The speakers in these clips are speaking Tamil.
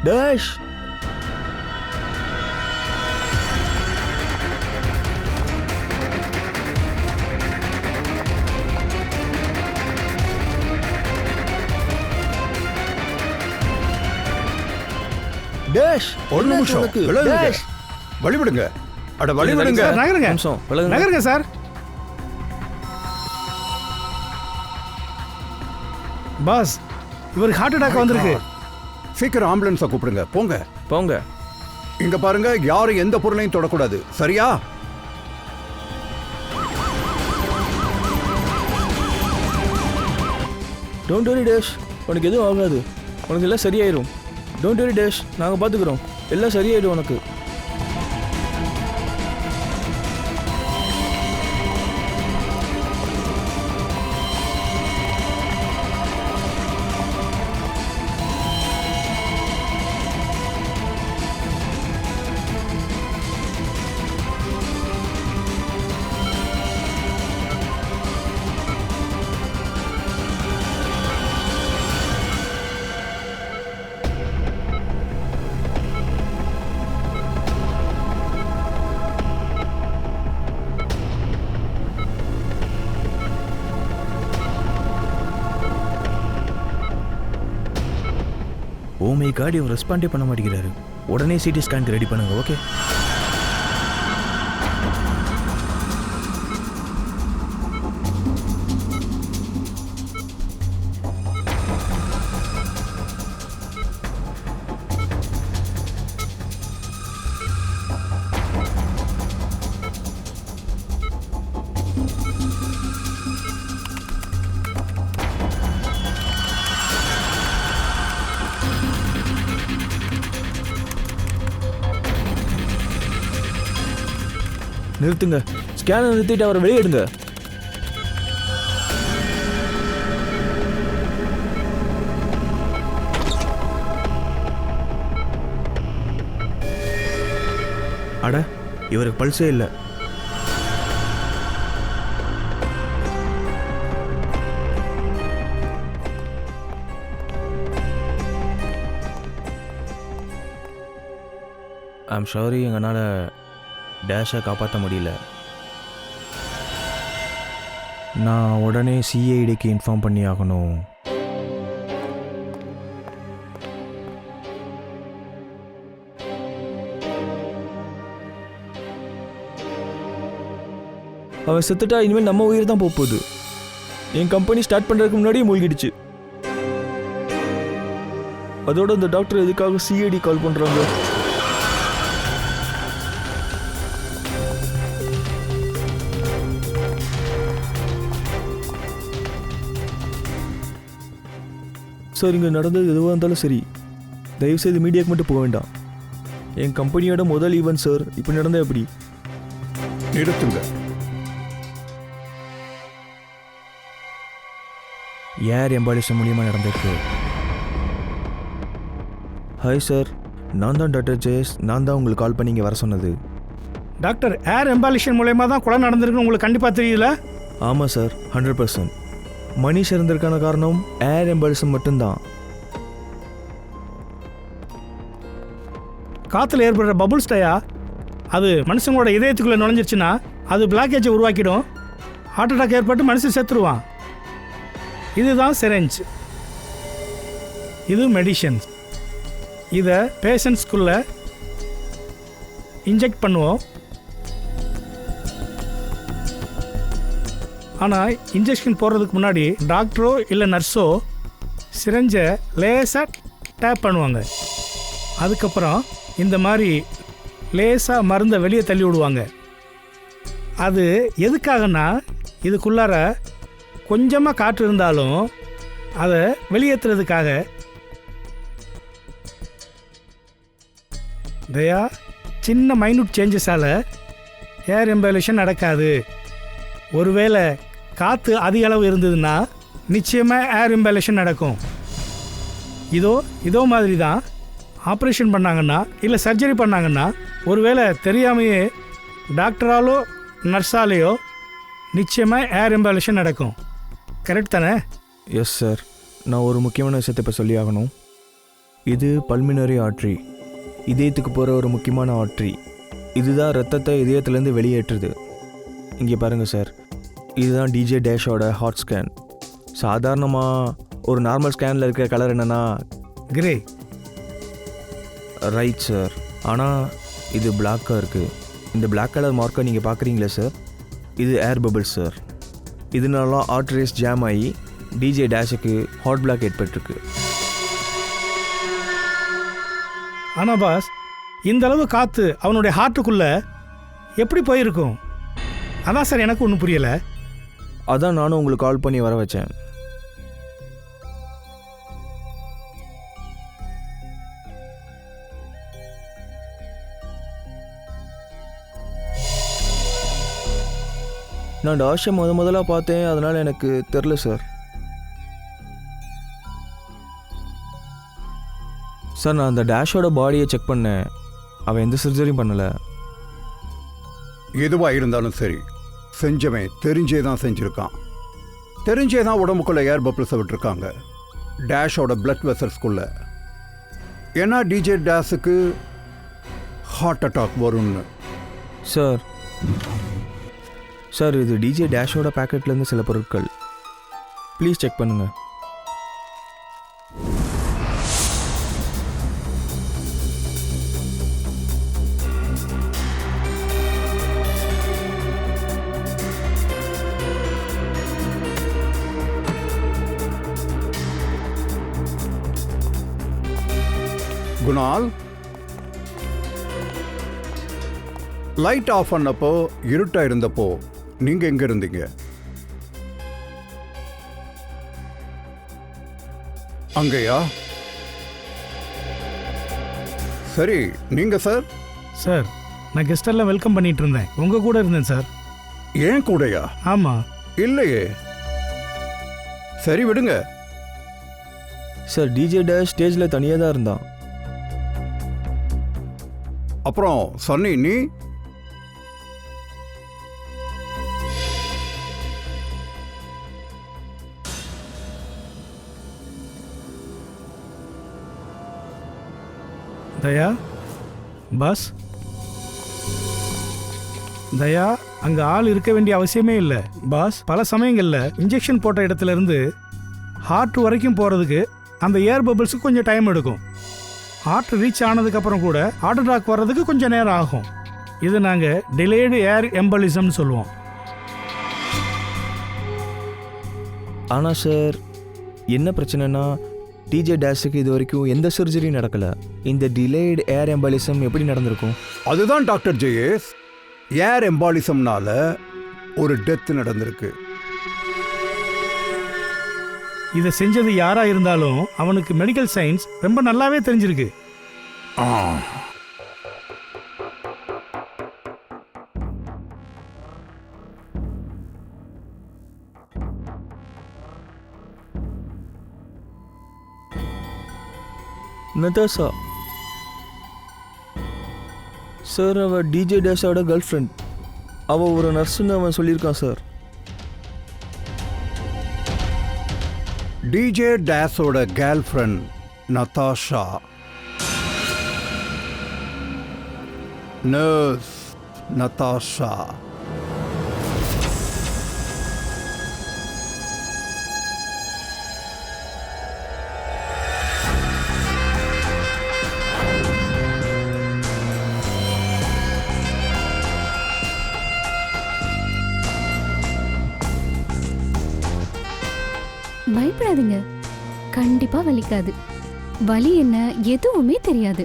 டேஷ் டேஷ் ஒரு நிமிஷம் டேஷ் வழிவிடுங்க. அட வழிவிடுங்க. நகருங்க நகருங்க சார். பாஸ், இவருக்கு ஹார்ட் அட்டாக் வந்திருக்கு. சீக்கிரம் ஆம்புலன்ஸை கூப்பிடுங்க. போங்க போங்க. இங்க பாருங்க, யாரும் எந்த பொருளையும் தொடக்கூடாது, சரியா? டோன்ட் வரி டேஷ், உனக்கு எதுவும் ஆகாது. உனக்கு எல்லாம் சரியாயிரும். டோன்ட் வரி டேஷ், நாங்கள் பார்த்துக்குறோம். எல்லாம் சரியாயிடும் உனக்கு. ஓ மை காட், இவர் ரெஸ்பாண்டே பண்ண மாட்டேங்கிறாரு. உடனே சிடி ஸ்கேனுக்கு ரெடி பண்ணுங்க. ஓகே. நிறுத்துங்க. ஸ்கேனை நிறுத்திட்டு அவரை வெளியேடுங்க. அட, இவருக்கு பல்ஸே இல்லை. ஐம் சாரி, எங்களால் டேஷை காப்பாற்ற முடியல. நான் உடனே சிஐடிக்கு இன்ஃபார்ம் பண்ணி ஆகணும். அவன் செத்துட்டா இனிமேல் நம்ம உயிர் தான் போகுது. என் கம்பெனி ஸ்டார்ட் பண்ணுறதுக்கு முன்னாடியே மூழ்கிடுச்சு. அதோட இந்த டாக்டர் எதுக்காக சிஐடி கால் பண்ணுறாங்க? சார், இங்கே நடந்தது எதுவாக இருந்தாலும் சரி, தயவுசெய்து மீடியாவுக்கு மட்டும் போக வேண்டாம். என் கம்பெனியோட முதல் ஈவென்ட் சார். இப்படி நடந்தால் எப்படி? நிறுத்துங்க. ஏர் எம்பாலிசம் மூலியமாக நடந்திருக்கு. ஹாய் சார், நான் தான் டாக்டர் ஜெயஸ். நான் தான் உங்களுக்கு கால் பண்ணி இங்கே வர சொன்னது. டாக்டர், ஏர் எம்பாலிஷன் மூலயமா தான் கொலை நடந்திருக்குன்னு உங்களுக்கு கண்டிப்பாக தெரியல? ஆமாம் சார், 100%. மனிஷ் இறந்திருக்கான காரணம் ஏர் எம்பாலிசம் மட்டும்தான். காற்றுல ஏற்படுற பபுள்ஸ் டயா அது மனுஷங்களோட இதயத்துக்குள்ளே நுழைஞ்சிருச்சுன்னா அது பிளாக்கேஜை உருவாக்கிடும். ஹார்ட் அட்டாக் ஏற்பட்டு மனுஷன் செத்துருவான். இதுதான் சிரஞ்ச். இது மெடிசன்ஸ். இதை பேஷண்ட்ஸ்குள்ளே இன்ஜெக்ட் பண்ணுவோம். ஆனால் இன்ஜெக்ஷன் போடுறதுக்கு முன்னாடி டாக்டரோ இல்லை நர்ஸோ சிரஞ்சை லேசாக டேப் பண்ணுவாங்க. அதுக்கப்புறம் இந்த மாதிரி லேசாக மருந்தை வெளியே தள்ளி விடுவாங்க. அது எதுக்காகனா, இதுக்குள்ளார கொஞ்சமாக காற்று இருந்தாலும் அதை வெளியேற்றுறதுக்காக. தயா, சின்ன மைனூட் சேஞ்சஸால் ஏர் எம்பாலிஷன் நடக்காது. ஒருவேளை காற்று அதிக அளவு இருந்ததுன்னா நிச்சயமாக ஏர் எம்பாலிஷன் நடக்கும். இதோ மாதிரி தான் ஆப்ரேஷன் பண்ணாங்கன்னா இல்லை சர்ஜரி பண்ணாங்கன்னா ஒருவேளை தெரியாமையே டாக்டராலோ நர்ஸாலேயோ நிச்சயமாக ஏர் எம்பாலிஷன் நடக்கும். கரெக்ட் தானே? Yes sir. நான் ஒரு முக்கியமான விஷயத்தை இப்போ சொல்லி ஆகணும். இது பல்மினரி ஆர்ட்ரி, இதயத்துக்கு போகிற ஒரு முக்கியமான ஆர்ட்ரி. இதுதான் ரத்தத்தை இதயத்துலேருந்து வெளியேற்றுது. இங்கே பாருங்கள் சார், இதுதான் டிஜே டேஷோட ஹார்ட் ஸ்கேன். சாதாரணமாக ஒரு நார்மல் ஸ்கேனில் இருக்கிற கலர் என்னென்னா கிரே. ரைட் சார், ஆனால் இது பிளாக்காக இருக்குது. இந்த பிளாக் கலர் மார்க்கை நீங்கள் பார்க்குறீங்களா சார், இது ஏர் பபிள்ஸ் சார். இதனால ஆர்ட்ரேஸ் ஜாம் ஆகி டிஜே டேஷுக்கு ஹார்ட் பிளாக் ஏற்பட்டிருக்கு. ஆனால் பாஸ், இந்த அளவு காற்று அவனுடைய ஹார்ட்டுக்குள்ளே எப்படி போயிருக்கும்? அதான் சார் எனக்கு ஒன்றும் புரியலை. அதான் நானும் உங்களுக்கு கால் பண்ணி வர வச்சேன். நான் டாஷை முதல்ல பார்த்தேன், அதனால் எனக்கு தெரில சார். சார், நான் அந்த டேஷோட பாடியை செக் பண்ணேன், அவன் எந்த சர்ஜரியும் பண்ணலை. எதுவா இருந்தாலும் சரி, செஞ்சவன் தெரிஞ்சே தான் செஞ்சிருக்கான். தெரிஞ்சே தான் உடம்புக்குள்ள ஏர் பபிள்ஸை விட்டுருக்காங்க டேஷோட பிளட் வெசல்ஸ்குள்ள. ஏன்னா டிஜே டேஷுக்கு ஹார்ட் அட்டாக் வரும்னு. சார் சார், இது டிஜே டேஷோட பேக்கெட்லேருந்து சில பொருட்கள், ப்ளீஸ் செக் பண்ணுங்கள். குணால், லைட் ஆஃப் பண்ணப்போ இருட்டா இருந்தப்போ நீங்க எங்க இருந்தீங்க? அங்கயா? சரி, நீங்க சார்? சார், நான் கெஸ்டெல்லாம் வெல்கம் பண்ணிட்டு இருந்தேன், உங்கள் கூட இருந்தேன் சார். ஏன் கூடயா? ஆமாம். இல்லையே. சரி, விடுங்க. சார், டிஜே டேஷ் ஸ்டேஜில் தனியாக தான் இருந்தான். அப்புறம் சன்னி, நீ? தயா, பாஸ், தயா, அங்கே ஆள் இருக்க வேண்டிய அவசியமே இல்லை பாஸ். பல சமயங்களில் இன்ஜெக்ஷன் போட்ட இடத்துல இருந்து ஹார்ட் வரைக்கும் போகிறதுக்கு அந்த ஏர் பபிள்ஸுக்கு கொஞ்சம் டைம் எடுக்கும். ஹார்ட் ரீச் ஆனதுக்கப்புறம் கூட ஹார்ட் அட்டாக் வர்றதுக்கு கொஞ்சம் நேரம் ஆகும். இது நாங்கள் டிலேடு ஏர் எம்பலிசம்னு சொல்லுவோம். ஆனால் சார், என்ன பிரச்சனைனா டிஜே டேஷுக்கு இது வரைக்கும் எந்த சர்ஜரியும் நடக்கலை. இந்த டிலேடு ஏர் எம்பாலிசம் எப்படி நடந்திருக்கும்? அதுதான் டாக்டர் ஜெயேஷ், ஏர் எம்பாலிசம்னால ஒரு டெத் நடந்திருக்கு. இதை செஞ்சது யாராக இருந்தாலும் அவனுக்கு மெடிக்கல் சயின்ஸ் ரொம்ப நல்லாவே தெரிஞ்சிருக்கு. நதாஷா சார், அவள் டிஜே டேஷோட கேர்ள் ஃப்ரெண்ட். அவள் ஒரு நர்ஸுன்னு அவன் சொல்லியிருக்கான் சார். டிஜே டேஷோட girl friend Natasha, nurse Natasha. பயப்படாதீங்க, கண்டிப்பா வலிக்காது. வலி என்ன எதுவுமே தெரியாது.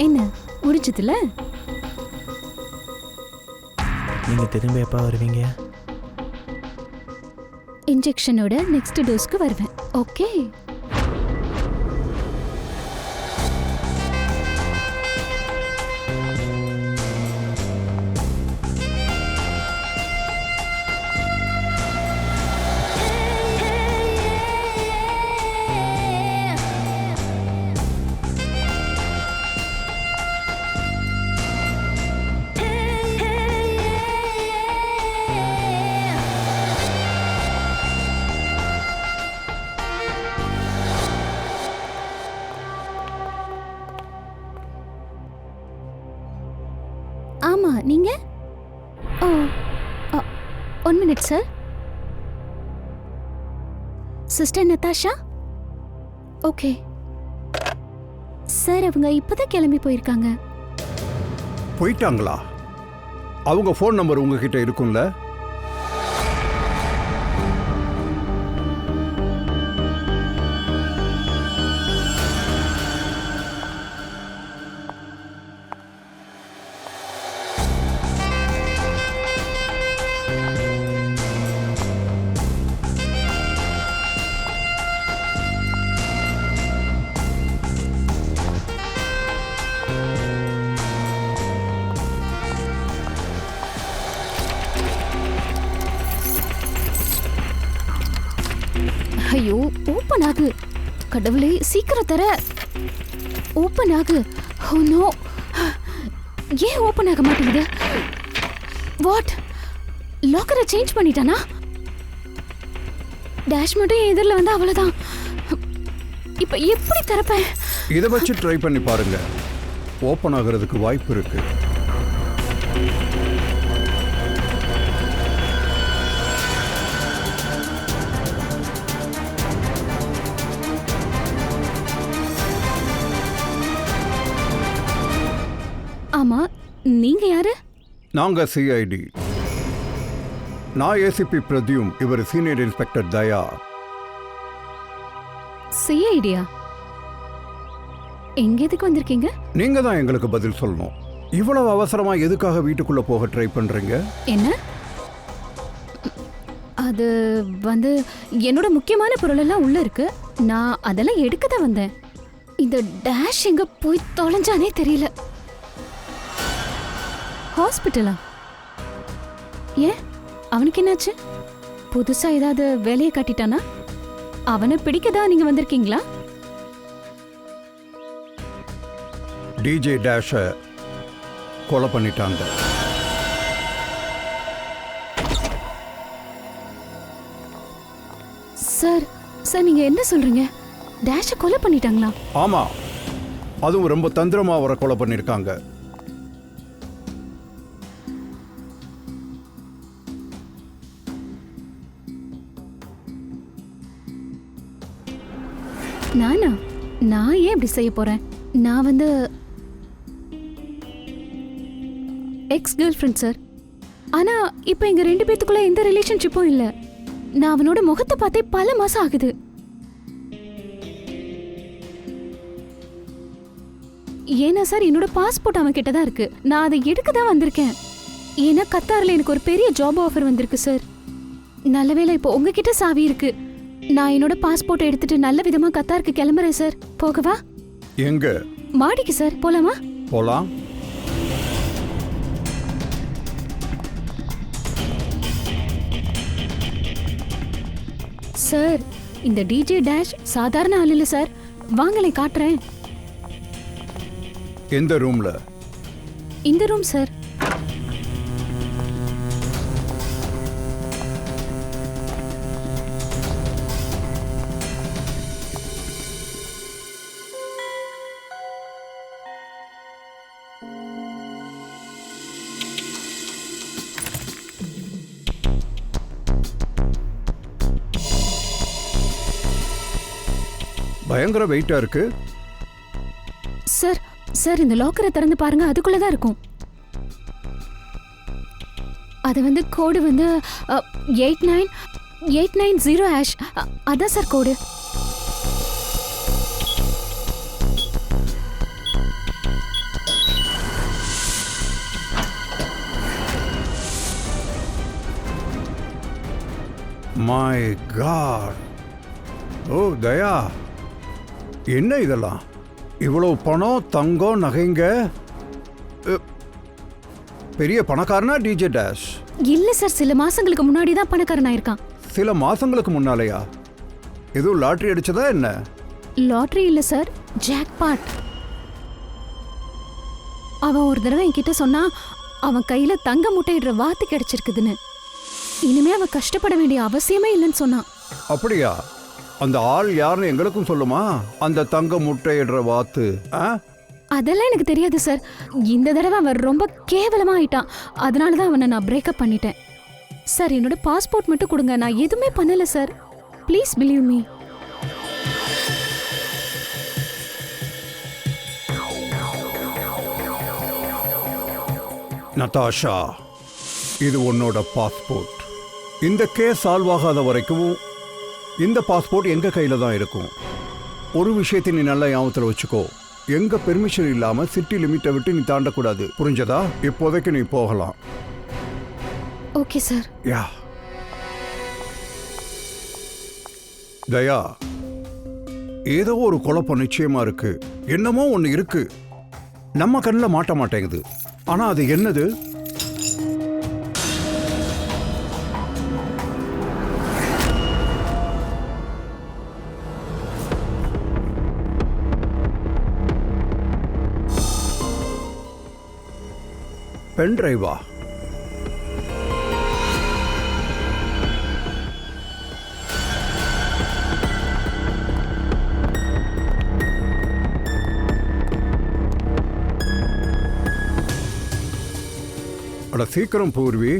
என்ன முடிச்சதுல? நீங்க திரும்ப எப்போ வருவீங்க? இன்ஜெக்ஷனோட நெக்ஸ்ட் டோஸ்க்கு வருவேன். ஓகே. ஆமா நீங்க? ஓ 1 minute sir. Sister Natasha? Okay sir, அவங்க இப்பதான் கிளம்பி போயிருக்காங்க. போயிட்டாங்களா? அவங்க ஃபோன் நம்பர் உங்ககிட்ட இருக்கும்ல? ஐயோ, ஓப்பன் ஆகு. கடவுளே, சீக்கிரம் தர. ஓப்பன் ஆகு. ஓ நோ, ஏன் ஓப்பன் ஆக மாட்டேங்குது? வாட், லாக்கரை சேஞ்ச் பண்ணிட்டானா? டேஷ் மட்டும் என் எதிரில் வந்து அவ்வளோதான். இப்போ எப்படி திறப்பேன்? இதை வச்சு ட்ரை பண்ணி பாருங்க, ஓப்பன் ஆகிறதுக்கு வாய்ப்பு இருக்கு. ஆமா, நீங்க யாரு? நாங்க சிஐடி. நான் ஏசிபி பிரத்யும், இவர் சீனியர் இன்ஸ்பெக்டர் தயா. சிஐடியா? எங்க எதுக்கு வந்திருக்கீங்க? நீங்க தான் எங்களுக்கு பதில் சொல்லணும். இவ்வளவு அவசரமா எதுக்காக வீட்டுக்குள்ள போக ட்ரை பண்றீங்க? என்ன? அது வந்து என்னோட முக்கியமான பொருள் எல்லாம் உள்ள இருக்கு. நான் அதெல்லாம் எடுக்க தான் வந்தேன். இந்த டேஷ் எங்க போய் தொலைஞ்சானே தெரியல. ஹாஸ்பிட்டலா? ஏன், அவனுக்கு என்னாச்சு? புதுசா ஏதாவது வேலையை காட்டிட்டானா? அவனை பிடிக்கதா நீங்க வந்திருக்கீங்களா? டிஜே டேஷ கொலை பண்ணிட்டாங்க. சார், சார் நீங்க என்ன சொல்றீங்க? டேஷ கொலை பண்ணிட்டாங்களா? ஆமா, அதுவும் ரொம்ப தந்திரமா அவரை கொலை பண்ணிருக்காங்க. நானா? நான் ஏன் இப்படி செய்ய போறேன்? நான் வந்து எக்ஸ் கேர்ள் ஃப்ரெண்ட் சார். ஆனா இப்போ எங்க 2 பேத்துக்குள்ள எந்த ரிலேஷன்ஷிப்பும் இல்ல. நான் அவனோட முகத்தை பார்த்தே பல மாசம் ஆகுது. ஏன்னா சார், என்னோட பாஸ்போர்ட் அவன் கிட்ட தான் இருக்கு. நான் அதை எடுக்க தான் வந்திருக்கேன். ஏன்னா கத்தாரில் எனக்கு ஒரு பெரிய ஜாப் ஆஃபர் வந்திருக்கு சார். நல்லவேளை இப்போ உங்ககிட்ட சாவி இருக்கு. நான் என்னோட பாஸ்போர்ட் எடுத்துட்டு நல்ல விதமா கத்தாருக்கு கிளம்புறேன் சார். போகவா? எங்க? மாடிக்கு சார். போலாமா? போலாம். சார், இந்த டிஜே டேஷ் சாதாரண ஆள் இல்ல சார். வாங்களே காட்டுறேன். எந்த ரூம்ல? இந்த ரூம் சார். பயங்கர வெயிட்டா இருக்கு. சார், சார் இந்த லாக்கரை திறந்து பாருங்க, அதுக்குள்ள தான் இருக்கும். அது வந்து கோடு வந்து 89890#. அதான் sir code. My God. Oh Daya, என்ன இதெல்லாம்? இவ்வளவு பணம், தங்கம், நகைங்க. பெரிய பணக்காரனா டிஜே டேஷ்? இல்ல சார், சில மாசங்களுக்கு முன்னாடி தான் பணக்காரன் ஆயிருக்கான். சில மாசங்களுக்கு முன்னாலயா? எதுவும் லாட்டரி அடிச்சதா என்ன? லாட்டரி இல்ல சார், ஜாக்பாட். அவன் ஒரு தடவை என்கிட்ட சொன்னா அவன் கையில தங்க முட்டையிடுற வாத்து கிடைச்சிருக்குதுன்னு. இனிமே அவன் கஷ்டப்பட வேண்டிய அவசியமே இல்லைன்னு சொன்னான். அப்படியா? அந்த ஆள் யாருன்னு எங்களுக்கும் சொல்லுமா? அந்த தங்க முட்டையிடுற வாத்து. அதெல்லாம் எனக்கு தெரியாது சார். இந்த தடவை அவன் ரொம்ப கேவலமா ஆயிட்டான். அதனால தான் அவனை நான் பிரேக்கப் பண்ணிட்டேன். சார் என்னோட பாஸ்போர்ட் மட்டும் கொடுங்க. நான் எதுவுமே பண்ணல sir. Please believe me. Natasha, இது உன்னோட பாஸ்போர்ட். இந்த கேஸ் சால்வ் ஆகாத வரைக்கும் இந்த பாஸ்போர்ட் எங்க கையில தான் இருக்கும். ஒரு விஷயத்தை நீ நல்லா ஞாபகத்தில் வச்சுக்கோ. எங்க பெர்மிஷன் இல்லாம சிட்டி லிமிட்டை விட்டு நீ தாண்டக்கூடாது. புரிஞ்சதா? இப்போதைக்கு நீ போகலாம். Okay sir. யா தயா, ஏதோ ஒரு குழப்பம் நிச்சயமா இருக்கு. என்னமோ ஒன்று இருக்கு, நம்ம கண்ணில் மாட்ட மாட்டேங்குது. ஆனா அது என்னது? பென் டிரைவா? அட சீக்கிரம் பூர்வி.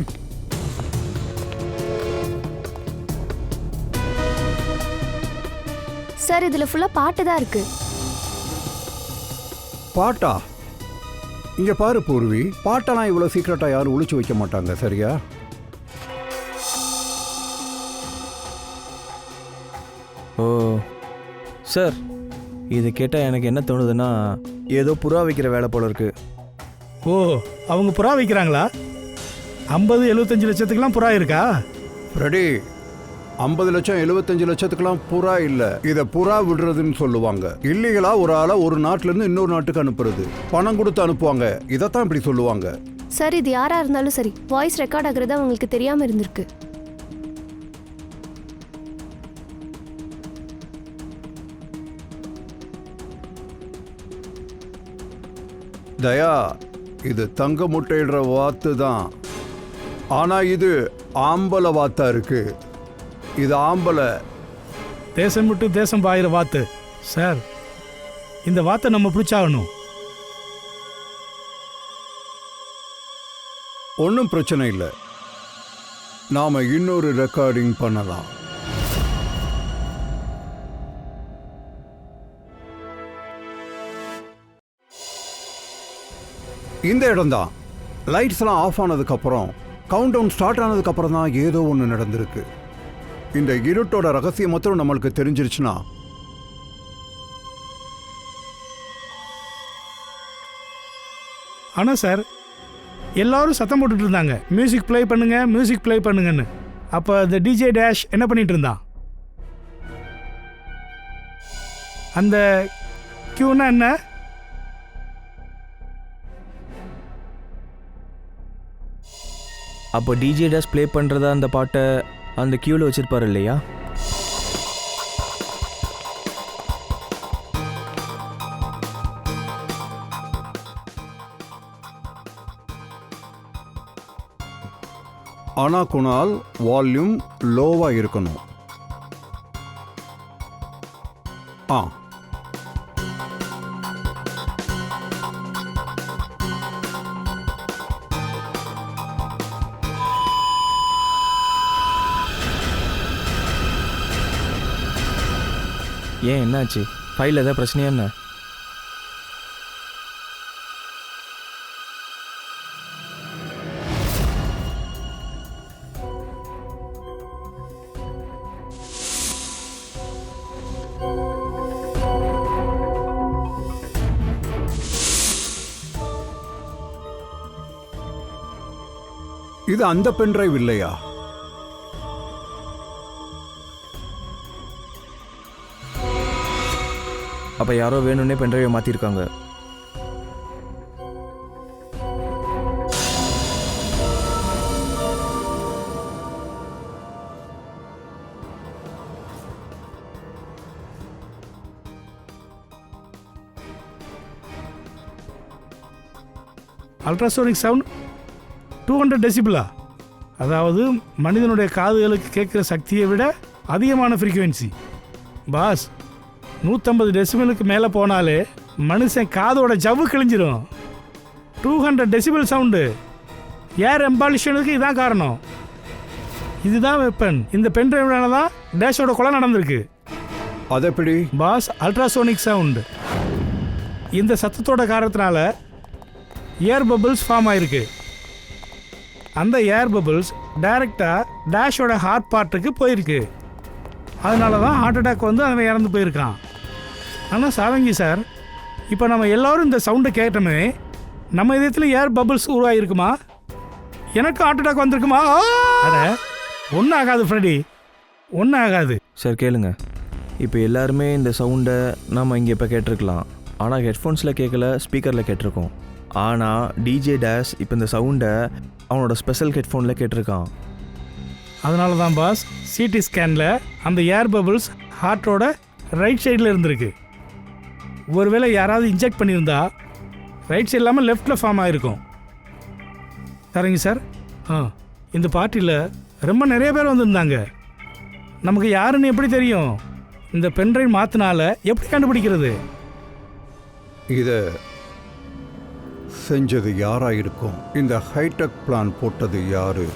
சார் இதுல ஃபுல்லா பாட்டு தான் இருக்கு. பாட்டா? இங்க பாரு பூர்வி, பாட்டெல்லாம் இவ்வளவு சீக்கிரட்டா யாரும் ஒளிச்சு வைக்க மாட்டாங்க, சரியா? ஓ சார், இது கேட்டால் எனக்கு என்ன தோணுதுன்னா, ஏதோ புறா வைக்கிற வேலை போல இருக்கு. ஓ, அவங்க புறா வைக்கிறாங்களா? 50-75 லட்சத்துக்குலாம் புறா இருக்கா? ரெடி, 50 லட்சம் 75 லட்சத்துக்கெல்லாம் புறா இல்ல. இத புறா விடுறதுன்னு சொல்லுவாங்க. இல்லீகலா ஒரு ஆளை ஒரு நாட்டுல இருந்து இன்னொரு நாட்டுக்கு அனுப்புறது. பணம் கொடுத்து அனுப்புவாங்க. இதைத்தான் இப்படி சொல்லுவாங்க. சார் இது யாரா இருந்தாலும் சரி, வாய்ஸ் ரெக்கார்ட் ஆகுறது அவங்களுக்கு தெரியாம இருந்திருக்கு. தயா, இது தங்க முட்டையிடுற வாத்து தான். ஆனா இது ஆம்பளை வாத்தா இருக்கு. இது ஆம்பளை. தேசம் விட்டு தேசம் பாயிற வாத்து. சார், இந்த வாத்தை நம்ம பிடிச்சாகணும். ஒன்றும் பிரச்சனை இல்லை, நாம இன்னொரு ரெக்கார்டிங் பண்ணலாம். இந்த இடம்தான். லைட்ஸ் எல்லாம் ஆஃப் ஆனதுக்கு அப்புறம், கவுண்ட் டவுன் ஸ்டார்ட் ஆனதுக்கு அப்புறம் தான் ஏதோ ஒன்று நடந்திருக்கு. இந்த இருட்டோட ரகசியம் மாத்திரம் நம்மளுக்கு தெரிஞ்சிருச்சுன்னா, ஆனா சார், எல்லாரும் சத்தம் போட்டுட்டு இருந்தாங்க, மியூசிக் ப்ளே பண்ணுங்க, மியூசிக் ப்ளே பண்ணுங்கன்னு. அப்போ இந்த டிஜே டேஷ் என்ன பண்ணிட்டு இருந்தான்? அந்த கியூனா என்ன? அப்போ டிஜே டேஷ் ப்ளே பண்ணுறதா அந்த பாட்டை அந்த கியூவில் வச்சுருப்பார் இல்லையா? ஆனா குணால், வால்யூம் லோவா இருக்கணும். ஆ, ஏன் என்னாச்சு? ஃபைல் ஏதாவது பிரச்சனையா என்ன? இது அந்த பென் டிரைவ் இல்லையா? அப்போ யாரோ வேணும்னே பென்ட்ரைவை மாற்றிருக்காங்க. Ultrasonic sound 200 டெசிபிளா? அதாவது மனிதனுடைய காதுகளுக்கு கேட்குற சக்தியை விட அதிகமான ஃப்ரீக்குவென்சி. பாஸ், 150 டெசிபிளுக்கு மேலே போனாலே மனுஷன் காதோட ஜவ்வு கிழிஞ்சிரும். 200 டெசிபிள் சவுண்டு. ஏர் எம்பாலிஷனுக்கு இதான் காரணம். இதுதான் வெப்பன். இந்த பென்ட்ரைவ்னால தான் டேஷோட கொலை நடந்திருக்கு. அது எப்படி? Boss, ultrasonic sound. இந்த சத்தத்தோட காரணத்தினால ஏர் பபிள்ஸ் ஃபார்ம் ஆயிருக்கு. அந்த ஏர் பபிள்ஸ் டைரெக்டாக டேஷோட ஹார்ட் பார்ட்டுக்கு போயிருக்கு. அதனால தான் ஹார்ட் அட்டாக் வந்து அவன் இறந்து போயிருக்கான். ஆனால் சாரங்கி சார், இப்போ நம்ம எல்லோரும் இந்த சவுண்டை கேட்டோமே, நம்ம இதயத்தில் ஏர் பபிள்ஸ் உருவாகிருக்குமா? எனக்கு ஹார்ட் அட்டாக் வந்திருக்குமா? அட ஒன்றும் ஆகாது ஃப்ரெடி, ஒன்றும் ஆகாது. சார் கேளுங்க, இப்போ எல்லாருமே இந்த சவுண்டை நம்ம இங்கே இப்போ கேட்டிருக்கலாம். ஆனால் ஹெட்ஃபோன்ஸில் கேட்கல, ஸ்பீக்கரில் கேட்டிருக்கோம். ஆனால் டிஜே டேஷ் இப்போ இந்த சவுண்டை அவனோட ஸ்பெஷல் ஹெட்ஃபோனில் கேட்டிருக்கான். அதனால தான் பாஸ், சிடி ஸ்கேனில் அந்த ஏர் பபிள்ஸ் ஹார்ட்டோட ரைட் சைடில் இருந்திருக்கு. ஒருவேளை யாராவது இன்ஜெக்ட் பண்ணியிருந்தா ரைட் சைடு இல்லாமல் லெஃப்டில் ஃபார்ம் ஆகிருக்கும். சரிங்க சார். இந்த பார்ட்டியில் ரொம்ப நிறைய பேர் வந்திருந்தாங்க. நமக்கு யாருன்னு எப்படி தெரியும்? இந்த பென்ட்ரைவ் மாற்றினால எப்படி கண்டுபிடிக்கிறது? இதை செஞ்சது யாரா இருக்கும்? இந்த ஹைடெக் பிளான் போட்டது யாரு?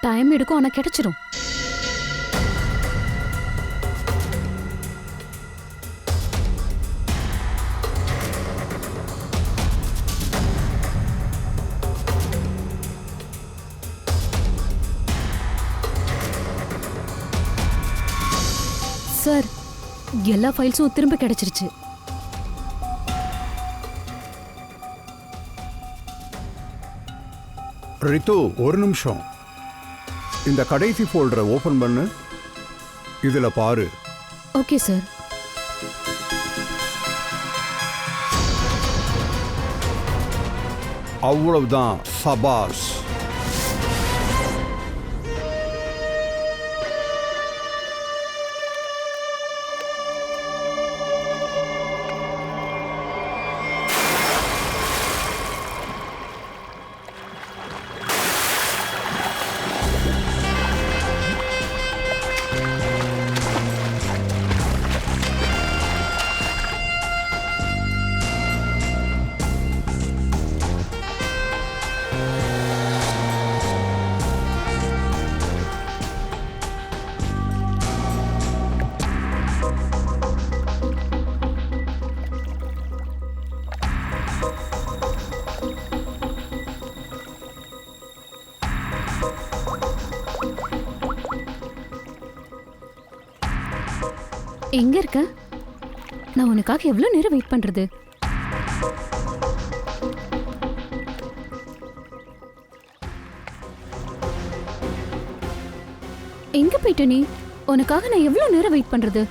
டைம் எடுக்கும், ஆனால் கிடைச்சிரும். சார், எல்லா ஃபைல்ஸும் திரும்ப கிடைச்சிருச்சு. ரித்து, ஒரு நிமிஷம். இந்த கடைசி ஃபோல்டரை ஓபன் பண்ணு. இதுல பாரு. Okay sir. அவ்வளவுதான். சபாஸ். எங்க இருக்க? நான் உனக்காக எவ்வளவு நேரம் வெயிட் பண்றது? எங்க போயிட்ட நீ? உனக்காக நான் எவ்வளவு நேரம் வெயிட் பண்றது?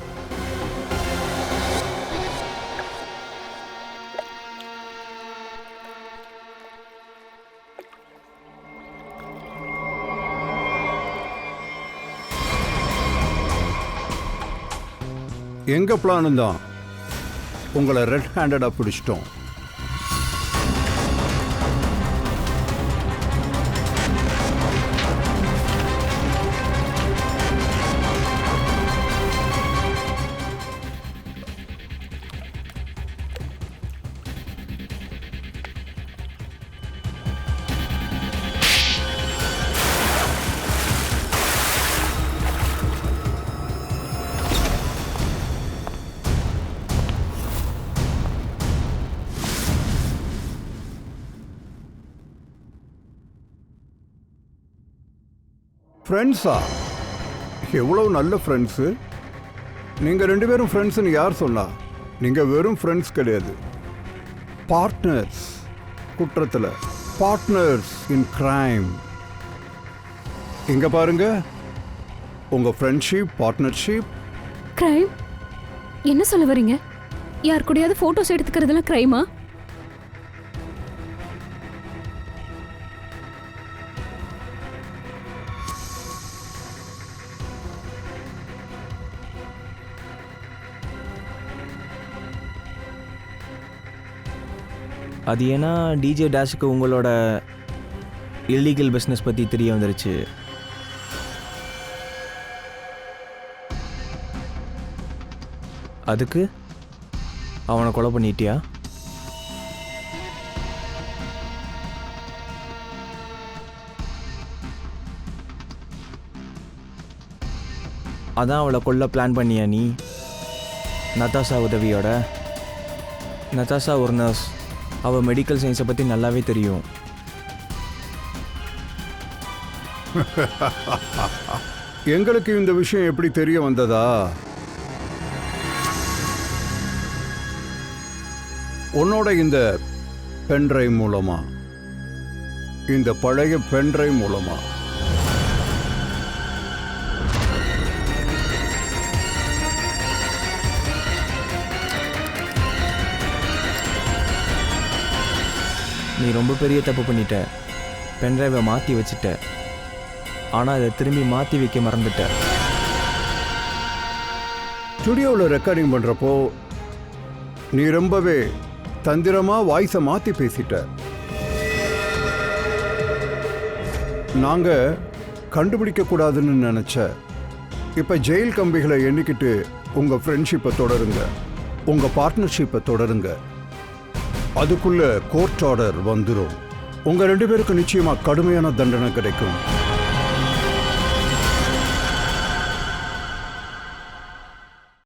எங்க பிளானும் தான். உங்களை ரெட் ஹேண்டடா பிடிச்சிட்டோம். ஃப்ரெண்ட்ஸா? எவ்வளவு நல்ல ஃப்ரெண்ட்ஸு. நீங்கள் 2 பேரும் ஃப்ரெண்ட்ஸுன்னு யார் சொன்னா? நீங்கள் வெறும் ஃப்ரெண்ட்ஸ் கிடையாது, பார்ட்னர்ஸ். குற்றத்தில் பார்ட்னர்ஸ் இன் கிரைம். இங்கே பாருங்க, உங்கள் ஃப்ரெண்ட்ஷிப், பார்ட்னர்ஷிப். கிரைம்? என்ன சொல்ல வரீங்க? யார் கூடயாவது ஃபோட்டோஸ் எடுத்துக்கிறதுலாம் கிரைமா? அது ஏன்னா டிஜே டேஷுக்கு உங்களோட இல்லீகல் பிஸ்னஸ் பற்றி தெரிய வந்துருச்சு. அதுக்கு அவனை கொலை பண்ணிட்டியா? அதான் அவளை கொல்ல பிளான் பண்ணியா நீ? நதாஷா உதவியோட? நதாஷா ஒரு நர்ஸ். அவள் மெடிக்கல் சயின்ஸை பற்றி நல்லாவே தெரியும். எங்களுக்கு இந்த விஷயம் எப்படி தெரிய வந்ததா? உன்னோட இந்த பென்ட்ரைவ் மூலமா, இந்த பழைய பென்ட்ரைவ் மூலமா. நீ ரொம்ப பெரிய தப்பு பண்ணிட்ட. பென்ட்ரைவை மாற்றி வச்சுட்ட. ஆனால் அதை திரும்பி மாற்றி வைக்க மறந்துட்ட. ஸ்டுடியோவில் ரெக்கார்டிங் பண்ணுறப்போ நீ ரொம்பவே தந்திரமாக வாய்ஸை மாற்றி பேசிட்ட. நாங்கள் கண்டுபிடிக்கக்கூடாதுன்னு நினச்ச. இப்போ ஜெயில் கம்பிகளை எண்ணிக்கிட்டு உங்கள் ஃப்ரெண்ட்ஷிப்பை தொடருங்க, உங்கள் பார்ட்னர்ஷிப்பை தொடருங்க. அதுக்குள்ள கோர்ட் ஆர்டர் வந்துடும். உங்கள் 2 பேருக்கு நிச்சயமாக கடுமையான தண்டனை கிடைக்கும்.